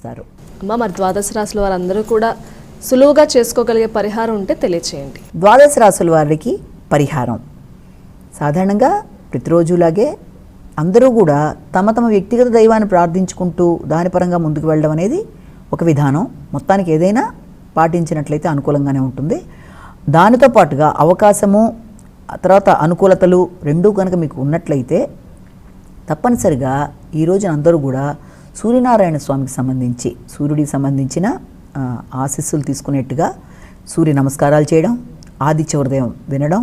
ఆశిస్తారు. అమ్మ, మరి ద్వాదశ రాశుల వారందరూ కూడా సులువుగా చేసుకోగలిగే పరిహారం ఉంటే తెలియచేయండి. ద్వాదశ రాశుల వారికి పరిహారం సాధారణంగా ప్రతిరోజులాగే అందరూ కూడా తమ తమ వ్యక్తిగత దైవాన్ని ప్రార్థించుకుంటూ దాని పరంగా ముందుకు వెళ్ళడం అనేది ఒక విధానం. మొత్తానికి ఏదైనా పాటించినట్లయితే అనుకూలంగానే ఉంటుంది. దానితో పాటుగా అవకాశము తర్వాత అనుకూలతలు రెండూ కనుక మీకు ఉన్నట్లయితే తప్పనిసరిగా ఈ రోజున అందరూ కూడా సూర్యనారాయణ స్వామికి సంబంధించి సూర్యుడికి సంబంధించిన ఆశీస్సులు తీసుకునేట్టుగా సూర్య నమస్కారాలు చేయడం, ఆదిత్యోదయం వినడం,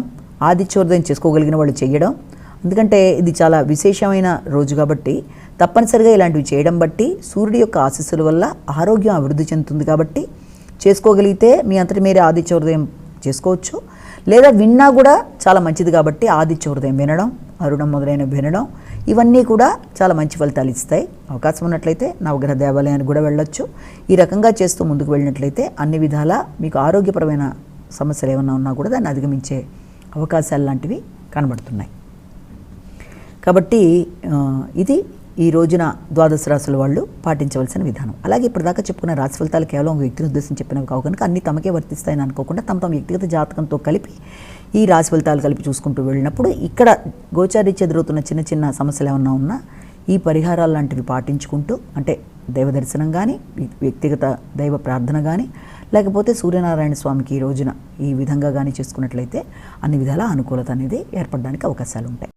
ఆదిత్యోదయం చేసుకోగలిగిన వాళ్ళు చేయడం. ఎందుకంటే ఇది చాలా విశేషమైన రోజు కాబట్టి తప్పనిసరిగా ఇలాంటివి చేయడం బట్టి సూర్యుడి యొక్క ఆశీస్సుల వల్ల ఆరోగ్యం అభివృద్ధి చెందుతుంది. కాబట్టి చేసుకోగలిగితే మీ అంతటి మీరే ఆదిత్యోదయం చేసుకోవచ్చు. లేదా విన్నా కూడా చాలా మంచిది కాబట్టి ఆదిత్యోదయం వినడం, అరుణం మొదలైనవి వినడం, ఇవన్నీ కూడా చాలా మంచి ఫలితాలు ఇస్తాయి. అవకాశం ఉన్నట్లయితే నవగ్రహ దేవాలయానికి కూడా వెళ్ళొచ్చు. ఈ రకంగా చేస్తూ ముందుకు వెళ్ళినట్లయితే అన్ని విధాలా మీకు ఆరోగ్యపరమైన సమస్యలు ఏమన్నా ఉన్నా కూడా దాన్ని అధిగమించే అవకాశాలు లాంటివి కనబడుతున్నాయి. కాబట్టి ఇది ఈ రోజున ద్వాదశ రాశుల వాళ్ళు పాటించవలసిన విధానం. అలాగే ఇప్పటిదాకా చెప్పుకున్న రాశి ఫలితాలు కేవలం వ్యక్తిని ఉద్దేశించి చెప్పినవి కావు కనుక అన్ని తమకే వర్తిస్తాయని అనుకోకుండా తమ వ్యక్తిగత జాతకంతో కలిపి ఈ రాశి ఫలితాలు కలిపి చూసుకుంటూ వెళ్ళినప్పుడు ఇక్కడ గోచారీత్యా ఎదురవుతున్న చిన్న చిన్న సమస్యలు ఏమన్నా ఉన్నా ఈ పరిహారాలు లాంటివి పాటించుకుంటూ, అంటే దైవ దర్శనం కానీ, వ్యక్తిగత దైవ ప్రార్థన కానీ, లేకపోతే సూర్యనారాయణ స్వామికి ఈ రోజున ఈ విధంగా కానీ చేసుకున్నట్లయితే అన్ని విధాల అనుకూలత అనేది ఏర్పడడానికి అవకాశాలు ఉంటాయి.